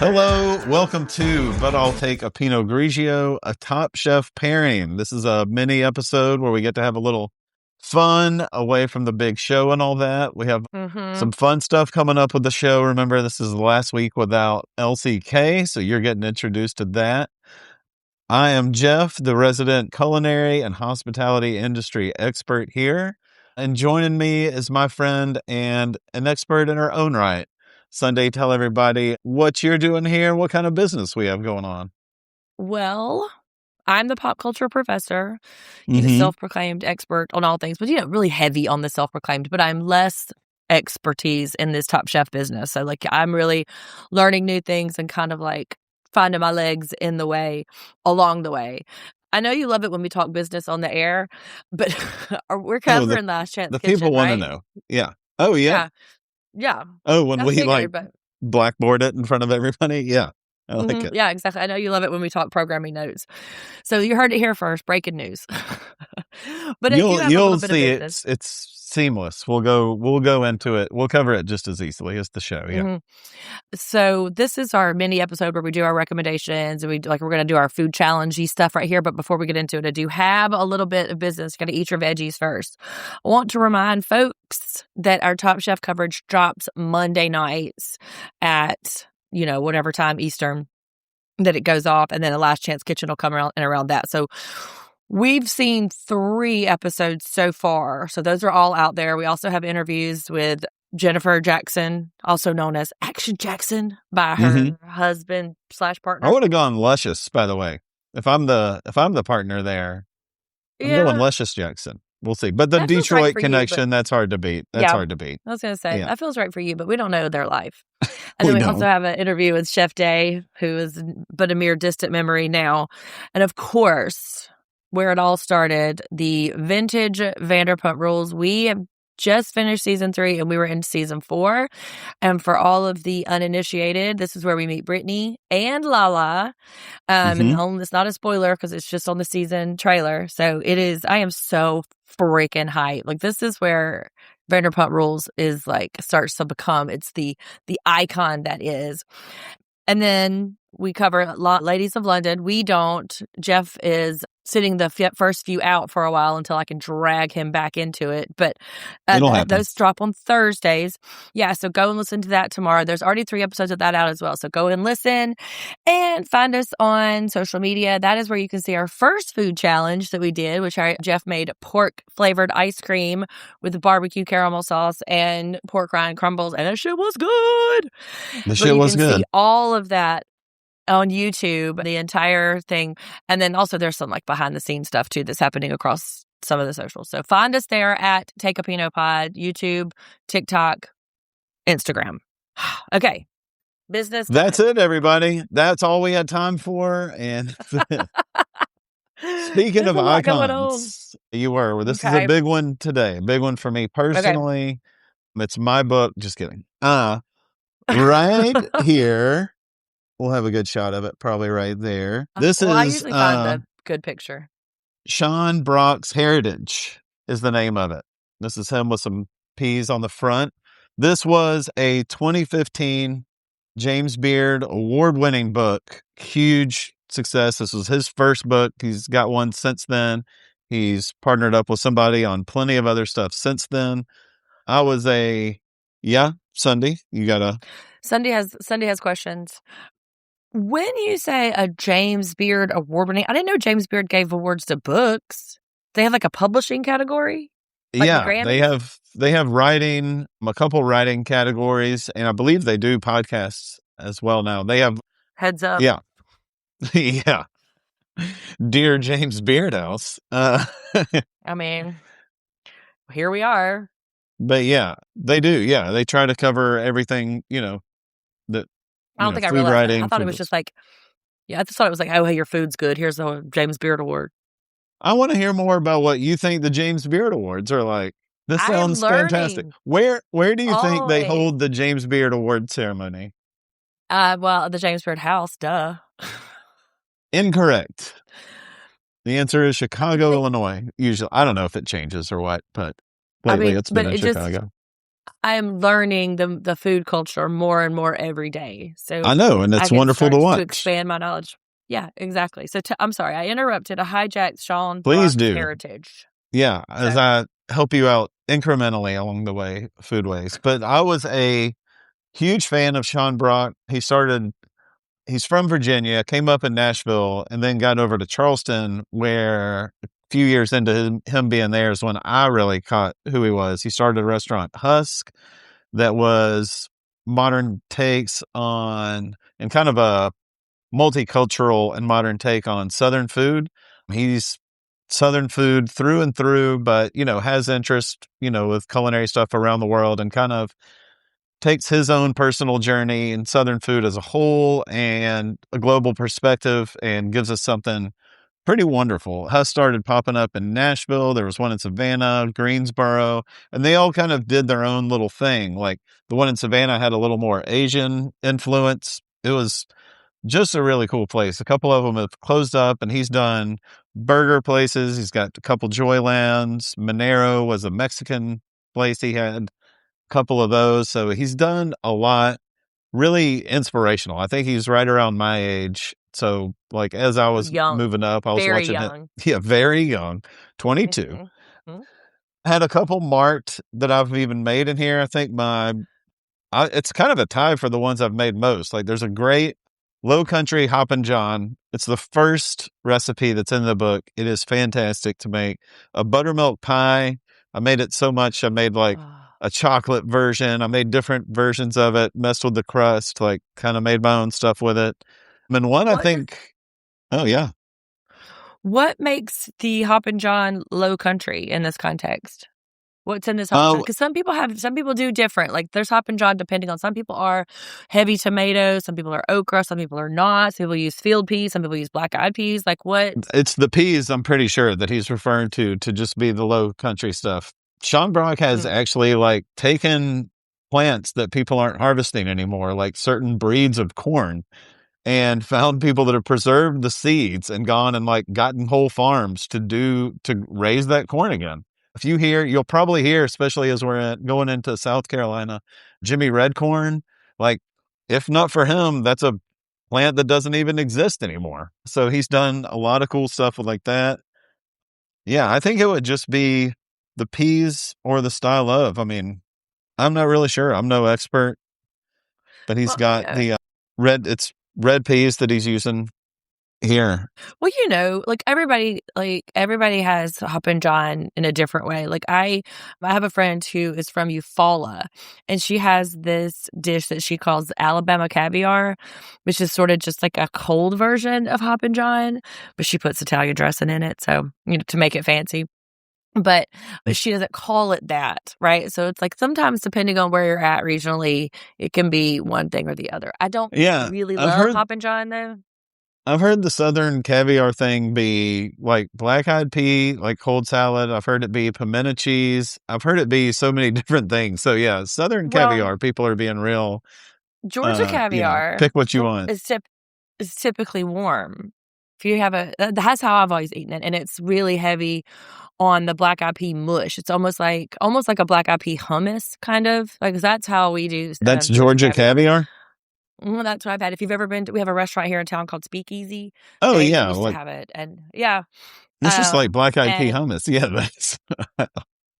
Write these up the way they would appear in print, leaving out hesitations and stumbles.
Hello, welcome to But I'll Take a Pinot Grigio, a Top Chef pairing. This is a mini episode where we get to have a little fun away from the big show and all that. We have some fun stuff coming up with the show. Remember, this is the last week without LCK, so you're getting introduced to that. I am Jeff, the resident culinary and hospitality industry expert here. And joining me is my friend and an expert in her own right. Sundi, tell everybody what you're doing here, what kind of business we have going on. Well, I'm the pop culture professor, self-proclaimed expert on all things, but really heavy on the self-proclaimed, but I'm less expertise in this Top Chef business. So I'm really learning new things and kind of finding my legs in the way along the way. I know you love it when we talk business on the air, but we're covering Last Chance the Kitchen, people want right? to know. Yeah. Oh, yeah. Yeah. Oh, when we blackboard it in front of everybody. Yeah. I like it. Yeah, exactly. I know you love it when we talk programming notes. So you heard it here first, breaking news. But you'll see it's seamless. We'll go into it. We'll cover it just as easily as the show. Yeah. So this is our mini episode where we do our recommendations and we're going to do our food challenge-y stuff right here. But before we get into it, I do have a little bit of business. Got to eat your veggies first. I want to remind folks that our Top Chef coverage drops Monday nights at whatever time Eastern that it goes off, and then a Last Chance Kitchen will come around that. So we've seen 3 episodes so far. So those are all out there. We also have interviews with Jennifer Jackson, also known as Action Jackson by her husband/partner. I would have gone Luscious, by the way. If I'm the partner there, I'm going Luscious Jackson. We'll see. But the that Detroit connection, that's hard to beat. Hard to beat. I was going to say, that feels right for you, but we don't know their life. And then we also have an interview with Chef Day, who is but a mere distant memory now. And of course, where it all started, the vintage Vanderpump Rules. We have just finished season 3 and we were in season 4. And for all of the uninitiated, this is where we meet Brittany and Lala. And it's not a spoiler because it's just on the season trailer. So it is, I am so freaking hyped. This is where Vanderpump Rules is starts to become, it's the icon that is. And then we cover a lot Ladies of London. We don't. Jeff is sitting the first few out for a while until I can drag him back into it. But those drop on Thursdays. Yeah, so go and listen to that tomorrow. There's already 3 episodes of that out as well. So go and listen and find us on social media. That is where you can see our first food challenge that we did, which Jeff made pork-flavored ice cream with barbecue caramel sauce and pork rind crumbles. And that shit was good. The shit was good. See all of that on YouTube, the entire thing. And then also there's some behind the scenes stuff too that's happening across some of the socials. So find us there at Take a Pinot Pod, YouTube, TikTok, Instagram. Okay. Business. That's it, everybody. That's all we had time for. And speaking of icons, this is a big one today. A big one for me personally. Okay. It's my book. Just kidding. Right here. We'll have a good shot of it, probably right there. I usually find a good picture. Sean Brock's Heritage is the name of it. This is him with some peas on the front. This was a 2015 James Beard award-winning book. Huge success. This was his first book. He's got one since then. He's partnered up with somebody on plenty of other stuff since then. Sundi, you got Sundi has questions. When you say a James Beard award winning, I didn't know James Beard gave awards to books. They have a publishing category? They have writing, a couple writing categories, and I believe they do podcasts as well now. They have Heads Up. Yeah. Yeah. Dear James Beard House. I mean, here we are. But yeah, they do. Yeah, they try to cover everything, that I don't think I realized that. I thought it was just I just thought it was oh, hey, your food's good. Here's the James Beard Award. I want to hear more about what you think the James Beard Awards are like. This sounds fantastic. Where do you think they hold the James Beard Award ceremony? Well, the James Beard House, duh. Incorrect. The answer is Chicago, Illinois. Usually, I don't know if it changes or what, but lately it's been in Chicago. I am learning the food culture more and more every day. So I know, and I it's can wonderful to start to watch. expand my knowledge. Yeah, exactly. So I'm sorry, I interrupted. I hijacked Sean Please Brock's do. heritage. Yeah, as So I help you out incrementally along the way, food ways. But I was a huge fan of Sean Brock. He's from Virginia, came up in Nashville, and then got over to Charleston, where a few years into him being there is when I really caught who he was. He started a restaurant, Husk, that was modern takes on and kind of a multicultural and modern take on Southern food. He's Southern food through and through, but, has interest, with culinary stuff around the world and kind of takes his own personal journey in Southern food as a whole and a global perspective and gives us something pretty wonderful. Huss started popping up in Nashville. There was one in Savannah, Greensboro, and they all kind of did their own little thing. Like the one in Savannah had a little more Asian influence. It was just a really cool place. A couple of them have closed up, and he's done burger places. He's got a couple Joylands. Monero was a Mexican place he had a couple of those. So he's done a lot. Really inspirational. I think he's right around my age. So, like, as I was young, moving up, I was very watching it. young. Yeah, very young, 22. Mm-hmm. Mm-hmm. Had a couple marked that I've even made in here. I think it's kind of a tie for the ones I've made most. Like, there's a great Low Country Hoppin' John. It's the first recipe that's in the book. It is fantastic to make. A buttermilk pie. I made it so much. I made like a chocolate version. I made different versions of it, messed with the crust, like kind of made my own stuff with it. And one, I think, oh yeah. What makes the Hoppin' John Low Country in this context? What's in this Hoppin' John? Because some people do different. Like there's Hoppin' John depending on, some people are heavy tomatoes, some people are okra, some people are not. Some people use field peas, some people use black-eyed peas. Like what? It's the peas, I'm pretty sure, that he's referring to just be the Low Country stuff. Sean Brock has actually like taken plants that people aren't harvesting anymore, like certain breeds of corn, and found people that have preserved the seeds and gone and like gotten whole farms to raise that corn again. If you hear, you'll probably hear, especially as we're going into South Carolina, Jimmy Redcorn. Like, if not for him, that's a plant that doesn't even exist anymore. So he's done a lot of cool stuff with like that. Yeah, I think it would just be the peas or the style of. I mean, I'm not really sure. I'm no expert, but he's got the red peas that he's using here. Well, like everybody has Hoppin' John in a different way. Like I have a friend who is from Eufaula, and she has this dish that she calls Alabama caviar, which is sort of just like a cold version of Hoppin' John, but she puts Italian dressing in it, so to make it fancy. But she doesn't call it that, right? So it's like sometimes depending on where you're at regionally, it can be one thing or the other. I don't really love Hoppin' John though. I've heard the Southern caviar thing be like black-eyed pea, like cold salad. I've heard it be pimento cheese. I've heard it be so many different things. So yeah, Southern caviar, people are being real. Georgia caviar, pick what you want. Is typically warm. If you have that's how I've always eaten it, and it's really heavy on the black-eyed pea mush. It's almost like a black-eyed pea hummus, kind of. Like that's how we do. That's Georgia caviar. Well, that's what I've had. If you've ever been we have a restaurant here in town called Speakeasy. Oh, they yeah. used to have it. And yeah. It's just like black-eyed pea hummus. Yeah, that's...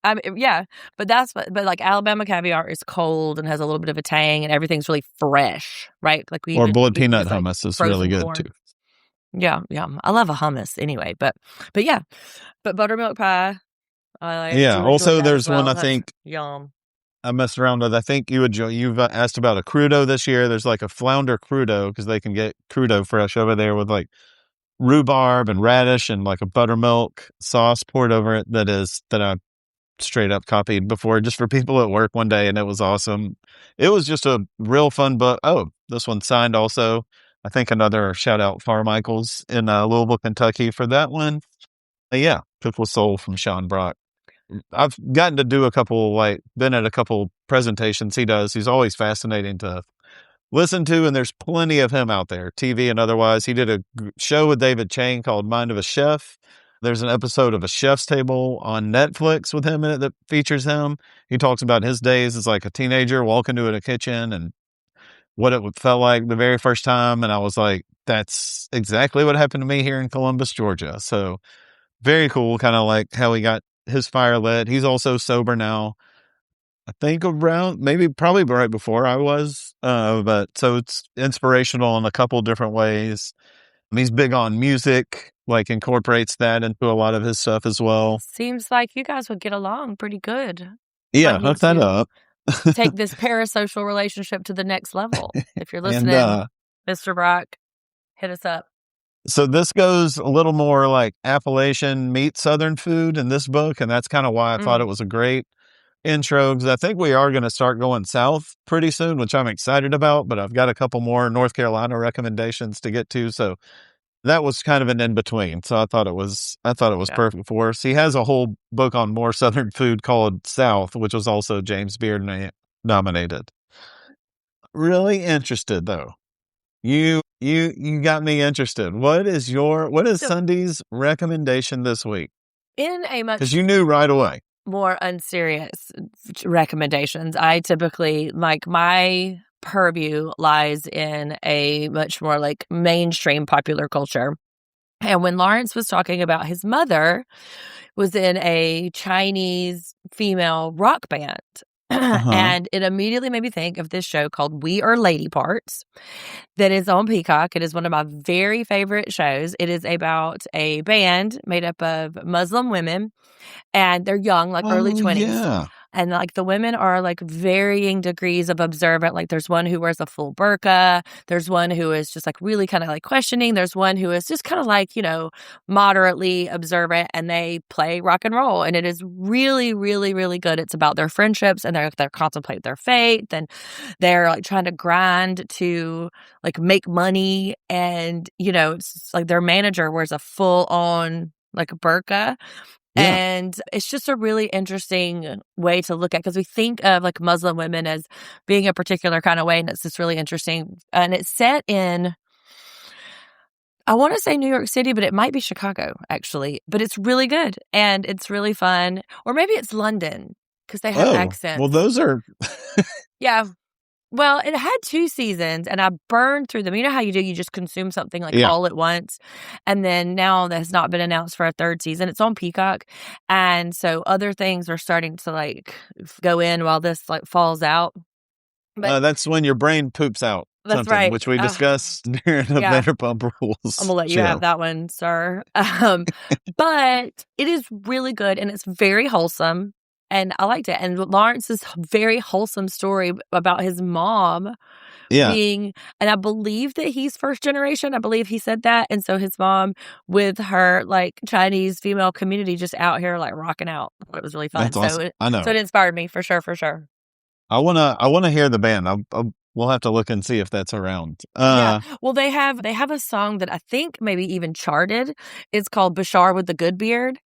I mean, yeah, but like Alabama caviar is cold and has a little bit of a tang, and everything's really fresh, right? Like or boiled peanut hummus is really good corn. too. Yeah, I love a hummus anyway, but yeah, but buttermilk pie. I like. Yeah. Also, there's one I think. Yum. I messed around with. I think you've asked about a crudo this year. There's like a flounder crudo because they can get crudo fresh over there with like rhubarb and radish and like a buttermilk sauce poured over it. That I straight up copied before just for people at work one day, and it was awesome. It was just a real fun book. Oh, this one signed also. I think another shout out Farmichael's in Louisville, Kentucky for that one. Yeah, Cook with Soul from Sean Brock. I've gotten to do been at a couple presentations he does. He's always fascinating to listen to, and there's plenty of him out there, TV and otherwise. He did a show with David Chang called Mind of a Chef. There's an episode of A Chef's Table on Netflix with him in it that features him. He talks about his days as like a teenager walking into a kitchen and what it felt like the very first time. And I was like, that's exactly what happened to me here in Columbus, Georgia. So very cool, kind of like how he got his fire lit. He's also sober now. I think around probably right before I was. But so it's inspirational in a couple different ways. He's big on music, like incorporates that into a lot of his stuff as well. Seems like you guys would get along pretty good. Yeah, Might hook need that to up. take this parasocial relationship to the next level. If you're And listening, Mr. Brock, hit us up. so this goes a little more like Appalachian meets Southern food in this book, and that's kind of why I thought it was a great intro, because I think we are going to start going south pretty soon, which I'm excited about, but I've got a couple more North Carolina recommendations to get to, so that was kind of an in-between. So I thought it was perfect for us. He has a whole book on more Southern food called South, which was also James Beard nominated. Really interested though. You got me interested. What is Sundi's recommendation this week? In a much, because you knew right away, more unserious recommendations, I typically, like, my purview lies in a much more like mainstream popular culture. And when Laurence was talking about his mother was in a Chinese female rock band, and it immediately made me think of this show called We Are Lady Parts that is on Peacock. It is one of my very favorite shows. It is about a band made up of Muslim women, and they're young, like early 20s. Yeah. And like the women are like varying degrees of observant. Like there's one who wears a full burqa. There's one who is just like really kind of like questioning. There's one who is just kind of like, moderately observant, and they play rock and roll. And it is really, really, really good. It's about their friendships, and they're contemplate their faith, and they're like trying to grind to like make money. And, it's like their manager wears a full on like burqa. Yeah. And it's just a really interesting way to look at, because we think of like Muslim women as being a particular kind of way, and it's just really interesting. And it's set in, I want to say New York City, but it might be Chicago actually. But it's really good and it's really fun, or maybe it's London because they have accents. Well, those are yeah. Well, it had 2 seasons, and I burned through them. You know how you do? You just consume something like all at once. And then now that has not been announced for a 3rd season. It's on Peacock. And so other things are starting to like go in while this like falls out. But that's when your brain poops out. That's right. Which we discussed during the Vanderpump Rules. I'm going to let you have that one, sir. But it is really good, and it's very wholesome. And I liked it. And Laurence's very wholesome story about his mom being, and I believe that he's first generation. I believe he said that. And so his mom with her like Chinese female community just out here like rocking out. It was really fun. That's awesome. I know. So it inspired me for sure. I wanna hear the band. We'll have to look and see if that's around. Well, they have a song that I think maybe even charted. It's called Bashar with the Good Beard.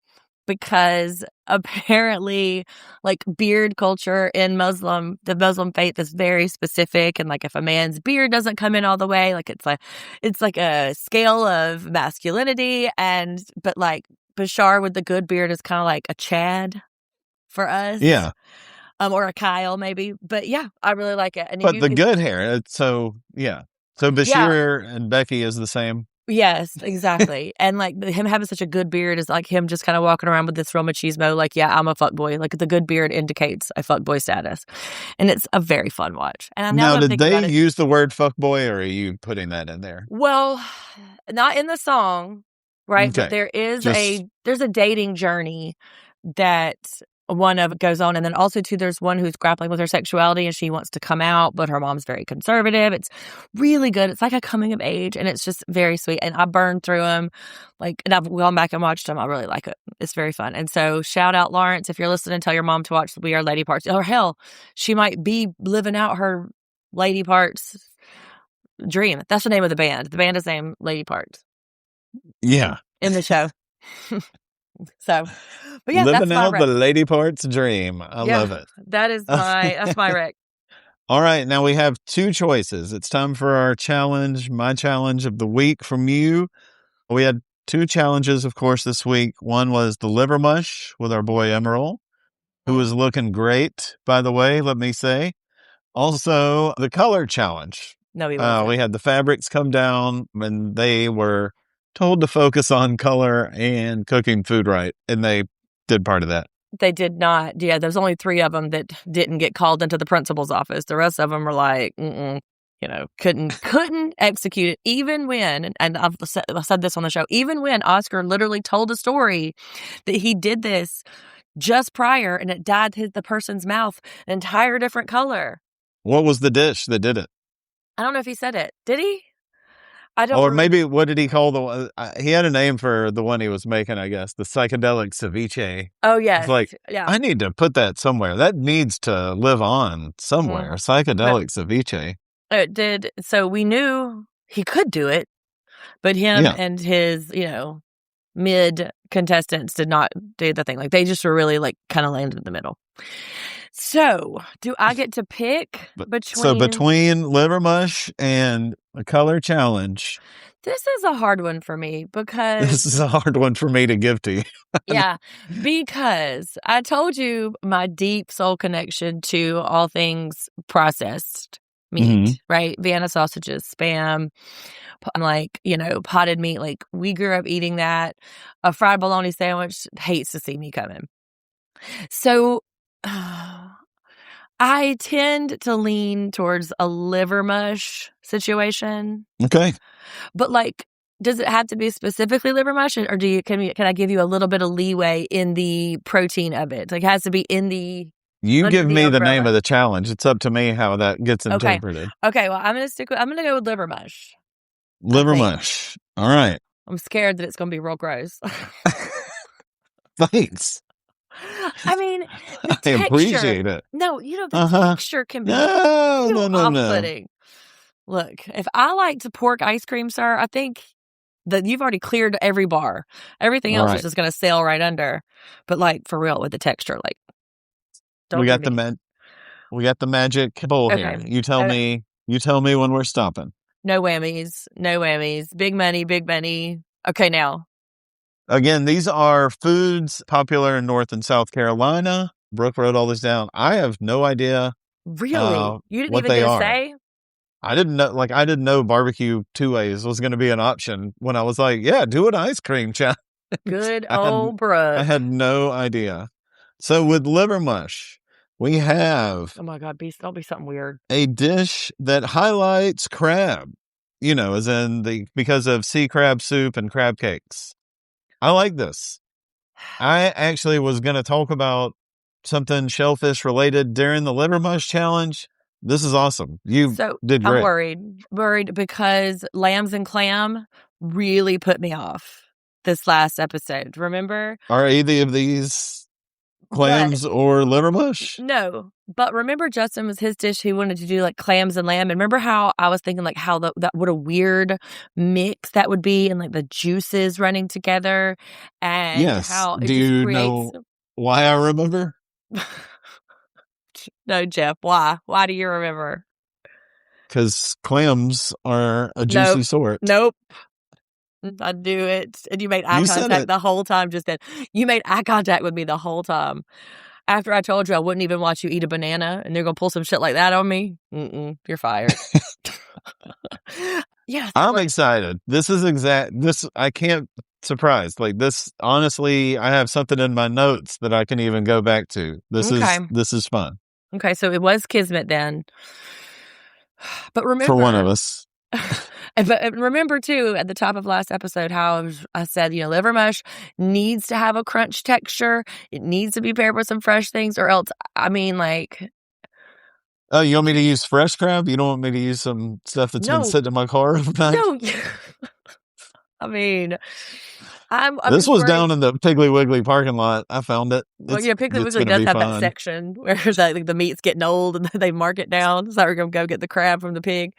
Because apparently, like, beard culture in the Muslim faith is very specific. And like, if a man's beard doesn't come in all the way, like it's like a scale of masculinity. But like Bashar with the good beard is kind of like a Chad for us. Yeah. Or a Kyle maybe. But yeah, I really like it. And but the good hair. So Bashir and Becky is the same. Yes, exactly. And like him having such a good beard is like him just kind of walking around with this real machismo, like, yeah, I'm a fuckboy. Like the good beard indicates a fuckboy status. And it's a very fun watch. And now did they use the word fuckboy, or are you putting that in there? Well, not in the song, right? Okay. But there is there's a dating journey that one of it goes on. And then also too, there's one who's grappling with her sexuality and she wants to come out, but her mom's very conservative. It's really good. It's like a coming of age, and it's just very sweet. And I burned through them, and I've gone back and watched them. I really like it. It's very fun. And so shout out Laurence, if you're listening, tell your mom to watch We Are Lady Parts. Or hell, she might be living out her Lady Parts dream. That's the name of the band. The band is named Lady Parts. Yeah. In the show. So, but yeah, living that's out the Lady Parts dream. I love it. That's my rec. All right, now we have 2 choices. It's time for our challenge, my challenge of the week from you. We had two challenges, of course, this week. One was the liver mush with our boy Emile, who was looking great, by the way, let me say. Also, the color challenge. No, he wasn't. We had the fabrics come down, and they were told to focus on color and cooking food right, and they did part of that. They did not. Yeah, there's only 3 of them that didn't get called into the principal's office. The rest of them were like, couldn't execute it. Even when, and I said this on the show, even when Oscar literally told a story that he did this just prior and it dyed the person's mouth an entire different color. What was the dish that did it? I don't know if he said it. Did he? Or maybe, what did he call the one? He had a name for the one he was making, I guess. The psychedelic ceviche. Oh, yes. It's like, yeah. I need to put that somewhere. That needs to live on somewhere. Psychedelic ceviche. It did. So we knew he could do it, but him and his, mid contestants did not do the thing. Like, they just were really like kind of landed in the middle. So, do I get to pick between liver mush and a color challenge? This is a hard one for me because... This is a hard one for me to give to you. Yeah, because I told you my deep soul connection to all things processed meat, right? Vienna sausages, Spam, like, potted meat. Like, we grew up eating that. A fried bologna sandwich hates to see me coming. So... I tend to lean towards a liver mush situation. Okay. But does it have to be specifically liver mush, or can I give you a little bit of leeway in the protein of it? Like, it has to be in the... You give me the name of the challenge. It's up to me how that gets interpreted. Okay, well, I'm going to go with liver mush. Liver mush. All right. I'm scared that it's going to be real gross. Thanks. I mean, the texture, appreciate it. No, the texture can be off-putting. Look, if I liked pork ice cream, sir, I think that you've already cleared every bar. Everything else is just going to sail right under. But for real, with the texture, don't. We got the magic bowl here. You tell me when we're stopping. No whammies. No whammies. Big money. Big money. Okay, now. Again, these are foods popular in North and South Carolina. Brooke wrote all this down. I have no idea. Really? You didn't even get to say? I didn't know. I didn't know barbecue 2 ways was going to be an option when I was like, yeah, do an ice cream challenge. Good old Brooke. I had no idea. So with liver mush, we have... Oh my God, that'll be something weird. A dish that highlights crab, as in because of sea crab soup and crab cakes. I like this. I actually was going to talk about something shellfish related during the liver mush challenge. This is awesome. You did great. I'm worried because lambs and clam really put me off this last episode. Remember? Are either of these clams or liver mush? No, but remember Justin was his dish. He wanted to do clams and lamb. And remember how I was thinking how that what a weird mix that would be, and the juices running together. And yes. How do you know why I remember? No, Jeff. Why? Why do you remember? Because clams are a juicy sort. Nope. I do it. And you made eye contact the whole time just then. You made eye contact with me the whole time. After I told you I wouldn't even watch you eat a banana, and they're going to pull some shit like that on me. You're fired. Yeah. I'm excited. This is I can't surprise. This, honestly, I have something in my notes that I can even go back to. This is fun. Okay, so it was Kismet then. But remember... For one of us. But remember, too, at the top of last episode, how I said, liver mush needs to have a crunch texture. It needs to be paired with some fresh things, or else, Oh, you want me to use fresh crab? You don't want me to use some stuff that's been sitting in my car overnight? No. This was down in the Piggly Wiggly parking lot. I found it. Piggly Wiggly does have that section where the meat's getting old and they mark it down. So we're going to go get the crab from the pig.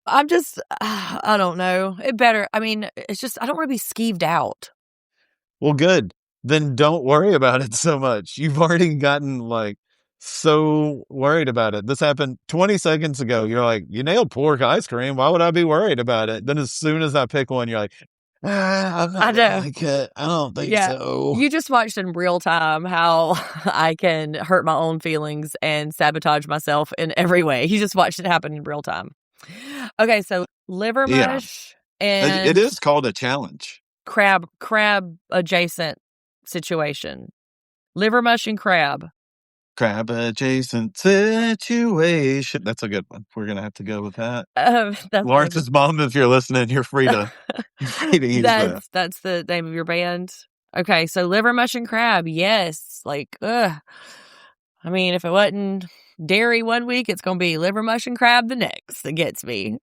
I don't know. It's just, I don't want to be skeeved out. Well, good. Then don't worry about it so much. You've already gotten so worried about it. This happened 20 seconds ago. You're like, you nailed pork ice cream. Why would I be worried about it? Then as soon as I pick one, you're like, I'm I not gonna know. like it. I don't think Yeah. so. You just watched in real time how I can hurt my own feelings and sabotage myself in every way. You just watched it happen in real time. Okay, so liver Yeah, mush it and is called a challenge. crab adjacent situation. Liver mush and crab. Crab adjacent situation. That's a good one. We're gonna have to go with that. That's Lawrence's mom, if you're listening, you're free to use that. that's the name of your band. Okay, so liver mush and crab. Yes, like ugh. I mean, if it wasn't dairy one week, it's gonna be liver mush and crab the next. That gets me.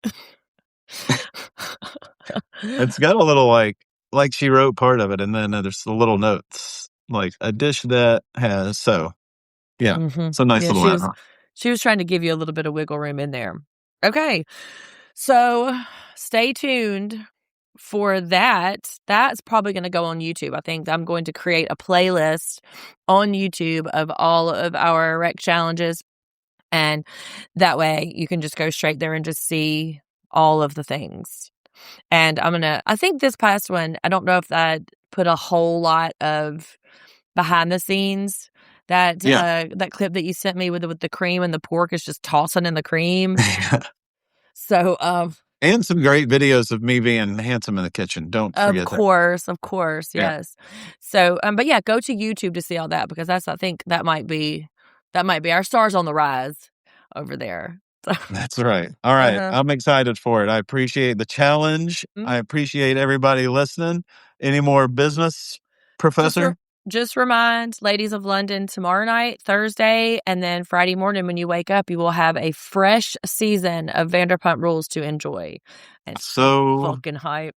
It's got a little like she wrote part of it, and then there's the little notes like a dish that has yeah, it's a nice Yeah, little add-on. she was trying to give you a little bit of wiggle room in there. Okay, so stay tuned for that. That's probably going to go on YouTube. I think I'm going to create a playlist on YouTube of all of our rec challenges. And that way you can just go straight there and just see all of the things. And I think this past one, I don't know if that put a whole lot of behind the scenes. That that clip that you sent me with the cream and the pork is just tossing in the cream. So, and some great videos of me being handsome in the kitchen. Don't forget that. Of course, Yeah. yes. So, but yeah, go to YouTube to see all that because I think that might be our stars on the rise over there. That's right. All right. I'm excited for it. I appreciate the challenge. I appreciate everybody listening. Any more business, Professor? Just remind ladies of London tomorrow night, Thursday, and then Friday morning when you wake up, you will have a fresh season of Vanderpump Rules to enjoy. And so fucking hype.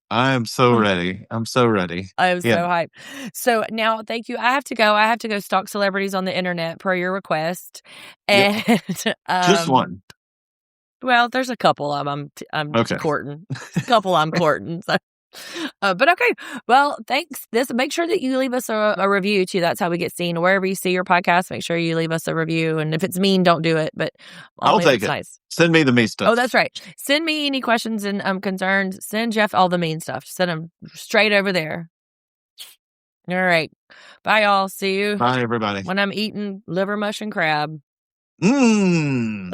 I am so ready. I'm so ready. I am so hyped. So now, thank you. I have to go. I have to go stalk celebrities on the internet per your request. And just one. Well, there's a couple I'm courting. A couple I'm courting. So. But okay. Well, thanks. Make sure that you leave us a review too. That's how we get seen. Wherever you see your podcast, make sure you leave us a review. And if it's mean, don't do it. But I'll take it. Nice. Send me the mean stuff. Oh, that's right. Send me any questions and concerns. Send Jeff all the mean stuff. Send them straight over there. All right. Bye, y'all. See you. Bye, everybody. When I'm eating liver mush and crab. Mmm.